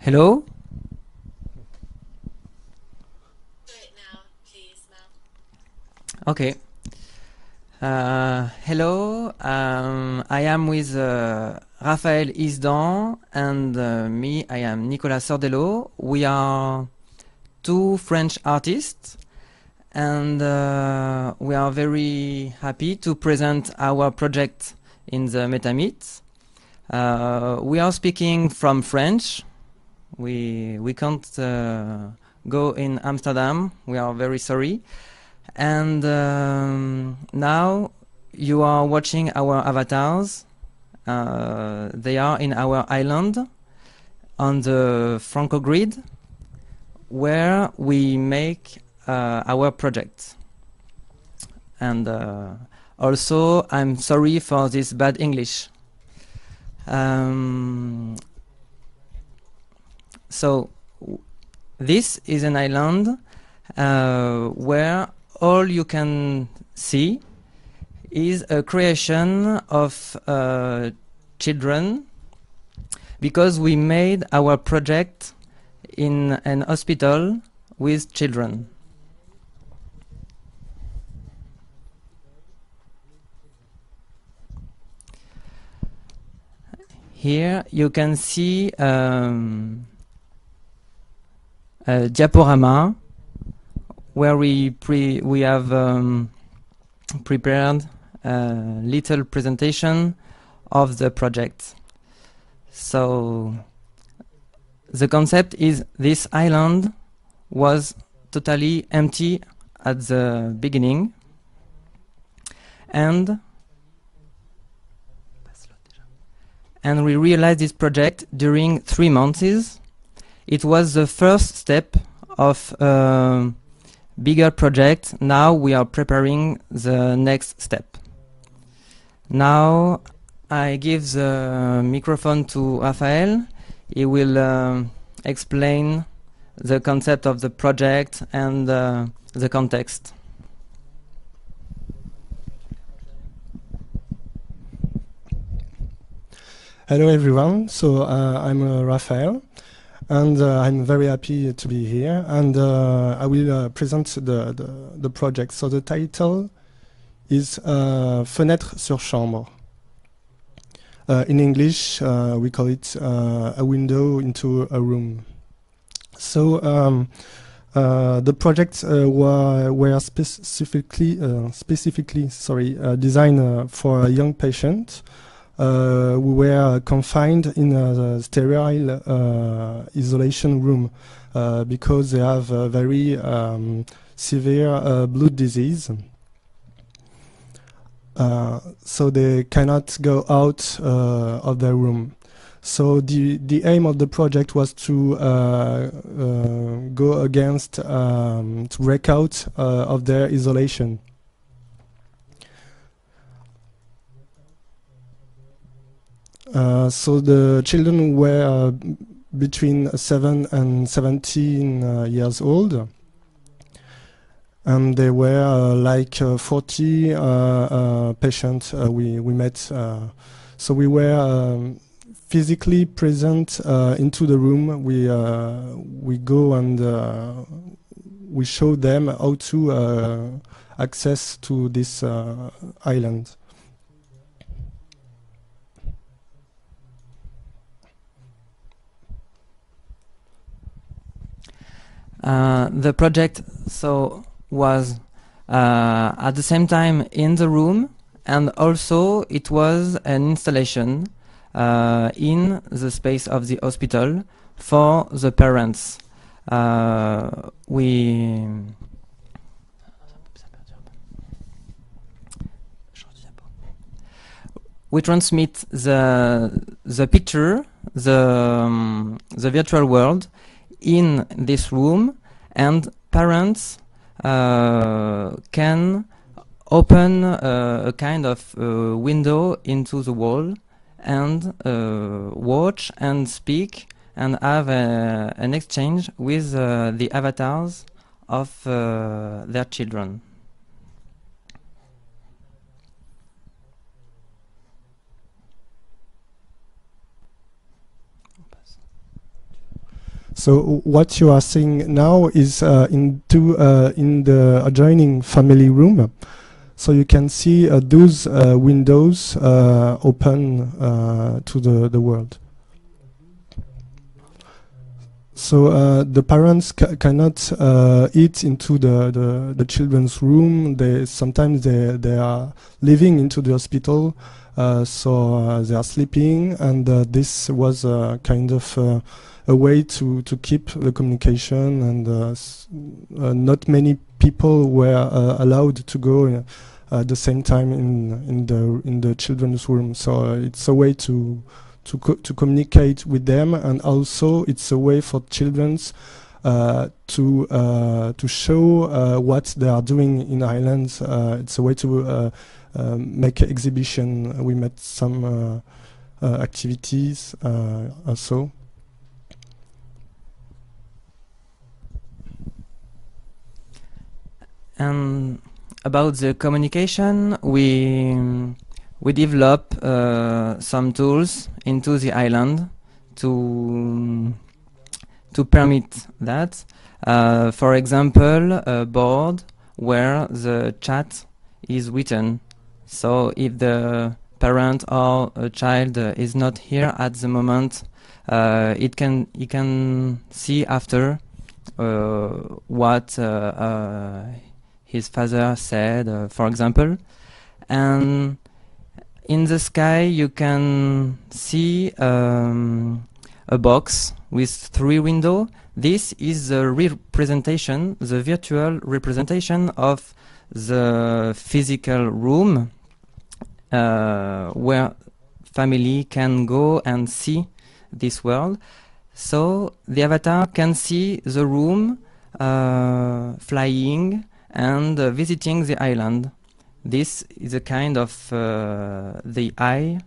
Hello? Do it now, please, Mel. Okay. Hello, I am with Raphaël Isdan and me, I am Nicolas Sordello. We are two French artists and we are very happy to present our project in the MetaMeet. We are speaking from French. We can't go in Amsterdam. We are very sorry. And now you are watching our avatars. They are in our island on the FrancoGrid where we make our project. And also, I'm sorry for this bad English. So this is an island where all you can see is a creation of children, because we made our project in an hospital with children. Here you can see a diaporama where we have prepared a little presentation of the project. So the concept is this island was totally empty at the beginning, and we realized this project during 3 months. It was the first step of a bigger project. Now we are preparing the next step. Now I give the microphone to Raphaël. He will explain the concept of the project and the context. Hello everyone, so I'm Raphaël, and I'm very happy to be here, and I will present the project. So the title is Fenêtre sur chambre. In English, we call it a window into a room. So the projects were specifically designed for a young patient who were confined in a sterile isolation room because they have a very severe blood disease. So they cannot go out of their room. So the aim of the project was to go against, to break out of their isolation. So the children were between 7 and 17 years old. And there were like 40 patients we met. So we were physically present into the room. We go and we show them how to access to this island. The project was at the same time in the room, and also it was an installation in the space of the hospital for the parents. We transmit the picture, the virtual world in this room, and parents can open a kind of window into the wall and watch and speak and have an exchange with the avatars of their children. So what you are seeing now is in the adjoining family room. So you can see those windows open to the world. So the parents cannot eat into the children's room. Sometimes they are living into the hospital, so they are sleeping, and this was kind of a way to keep the communication, and not many people were allowed to go at the same time in the children's room. So it's a way to communicate with them, and also it's a way for children to show what they are doing in Ireland. It's a way to make an exhibition. We met some activities also. And about the communication, we develop some tools into the island to permit that. For example, a board where the chat is written. So if the parent or a child is not here at the moment, he can see after what his father said, for example. And in the sky you can see a box with 3 windows. This is the representation, the virtual representation of the physical room where family can go and see this world. So the avatar can see the room flying and visiting the island. This is a kind of the eye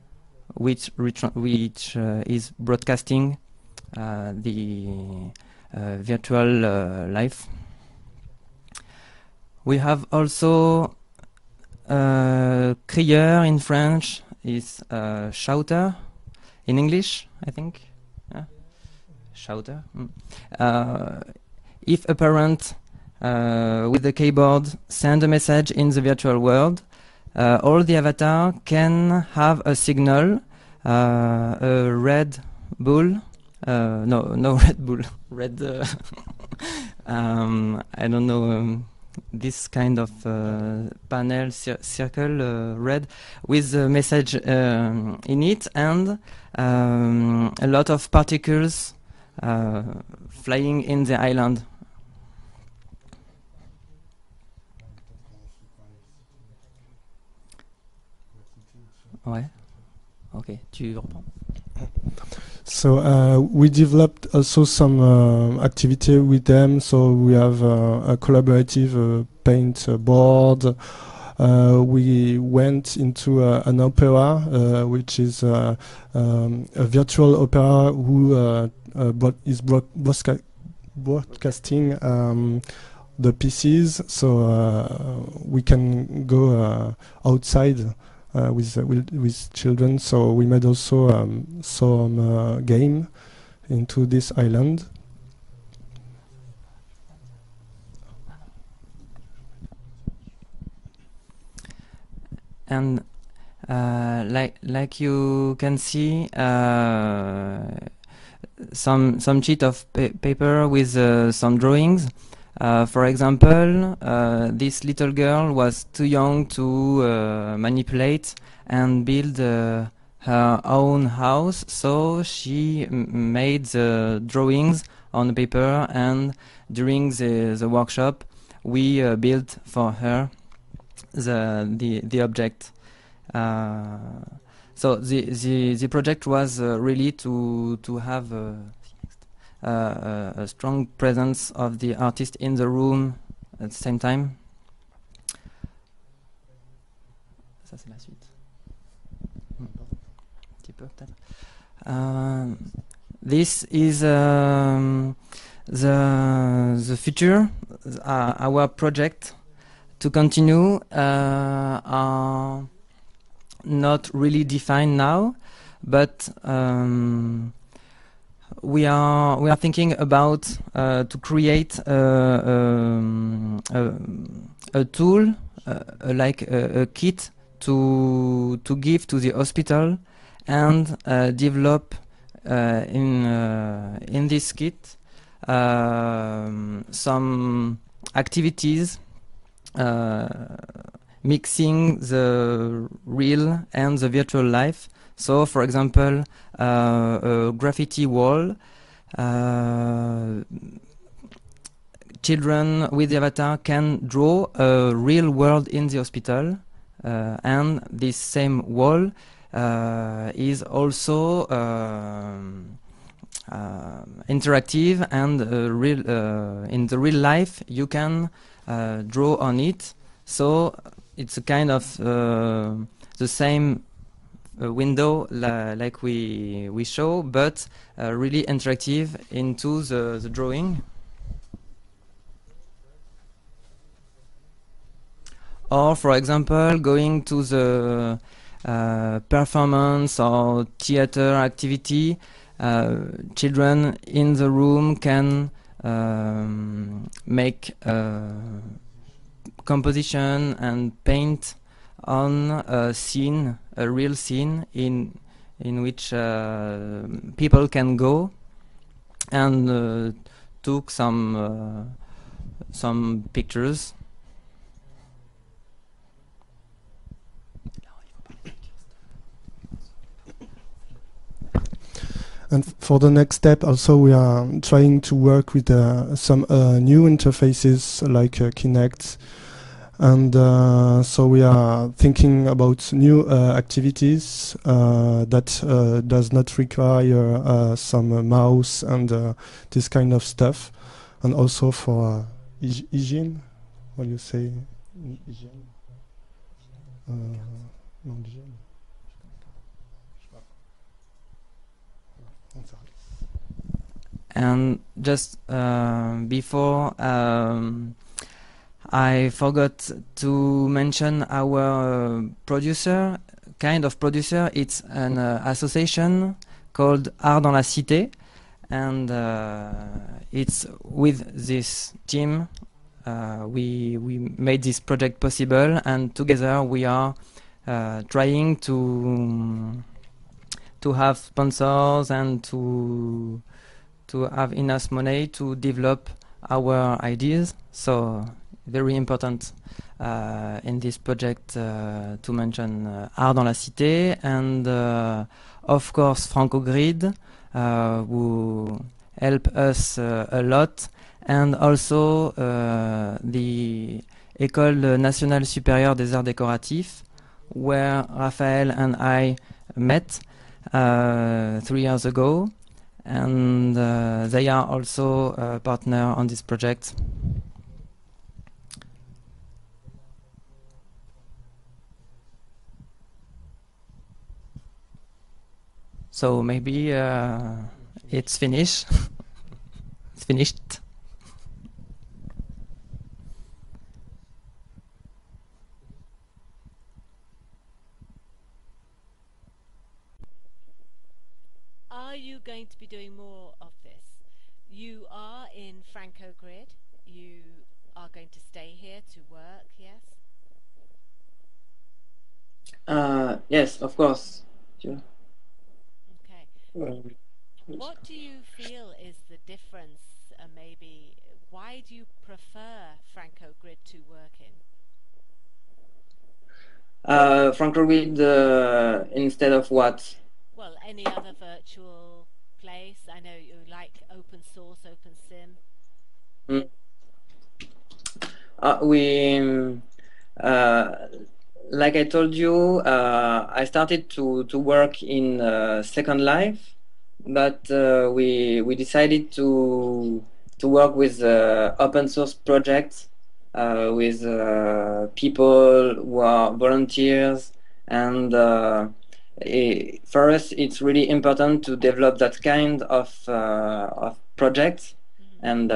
which is broadcasting the virtual life. We have also crieur in French is shouter in English, I think. Shouter. If a parent with the keyboard send a message in the virtual world, all the avatar can have a signal, a red bull, no red bull, red, I don't know, this kind of panel, circle, red, with a message in it, and a lot of particles flying in the island. Ouais. Okay, tu reprends. So we developed also some activity with them. So we have a collaborative paint board. We went into an opera, which is a virtual opera who is broadcasting the pieces. So we can go outside with children. So we made also some game into this island. And like you can see, some sheet of paper with some drawings. For example, this little girl was too young to manipulate and build her own house, so she made the drawings on the paper, and during the workshop we built for her the object. So the project was really to have a strong presence of the artist in the room at the same time. Ça c'est la suite. Un petit peu peut-être. This is the future. Our project to continue are not really defined now, but we are thinking about to create a tool like a kit to give to the hospital and develop in this kit some activities mixing the real and the virtual life. So, for example, a graffiti wall. Children with the avatar can draw a real world in the hospital, and this same wall is also interactive and real. In the real life, you can draw on it. So it's a kind of the same window like we show, but really interactive into the drawing. Or, for example, going to the performance or theater activity, children in the room can make composition and paint on a scene, a real scene in which people can go and took some pictures. And for the next step, also we are trying to work with some new interfaces like Kinect, and so we are thinking about new activities that does not require some mouse and this kind of stuff, and also for hygiene. What do you say? Hygiene? Non, hygiene. And just before, I forgot to mention our producer, kind of producer. It's an association called Art dans la Cité, and it's with this team we made this project possible, and together we are trying to have sponsors and to have enough money to develop our ideas. So very important in this project to mention Art dans la Cité, and of course FrancoGrid, who help us a lot, and also the École nationale supérieure des arts décoratifs, where Raphaël and I met 3 years ago, and they are also a partner on this project. So maybe it's finished. It's finished. Are you going to be doing more of this? You are in FrancoGrid. You are going to stay here to work, yes? Yes, of course. Sure. Okay. What do you feel is the difference, maybe? Why do you prefer FrancoGrid to work in? FrancoGrid instead of what? Well, any other virtual place? I know you like open source, OpenSim. We like I told you, I started to work in Second Life, but we decided to work with open source projects with people who are volunteers, and for us it's really important to develop that kind of projects, and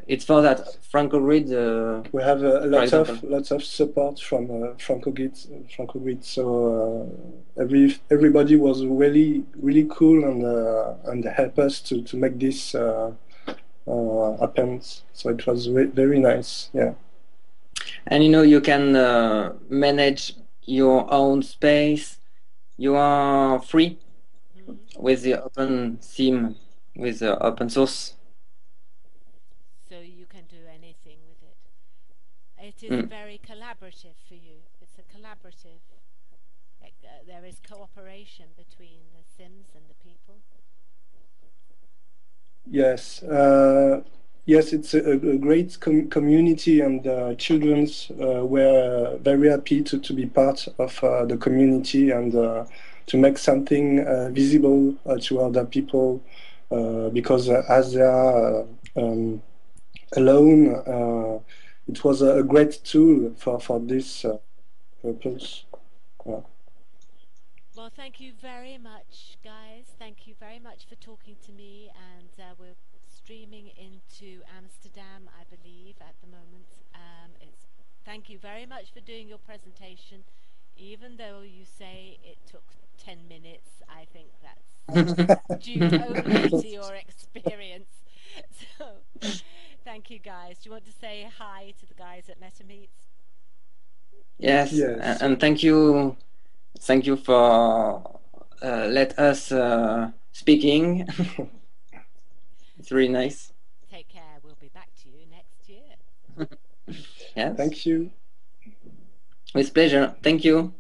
it's for that FrancoGrid. We have example. lots of support from FrancoGrid. So everybody was really cool and helped us to make this happen. So it was very nice. Yeah. And you know, you can manage your own space. You are free with the OpenSim, with the open source. So you can do anything with it. It is very collaborative for you. It's a collaborative. There is cooperation between the Sims and the people. Yes. Yes, it's a great community, and childrens were very happy to be part of the community and to make something visible to other people, because as they are alone, it was a great tool for this purpose. Yeah. Well, thank you very much, guys. Thank you very much for talking to me, and we're streaming into Amsterdam, I believe, at the moment. Thank you very much for doing your presentation. Even though you say it took 10 minutes, I think that's due only to your experience. So, thank you, guys. Do you want to say hi to the guys at MetaMeets? Yes, Yes. and thank you for let us speaking. It's really nice. Take care. We'll be back to you next year. Yes. Thank you. With pleasure. Thank you.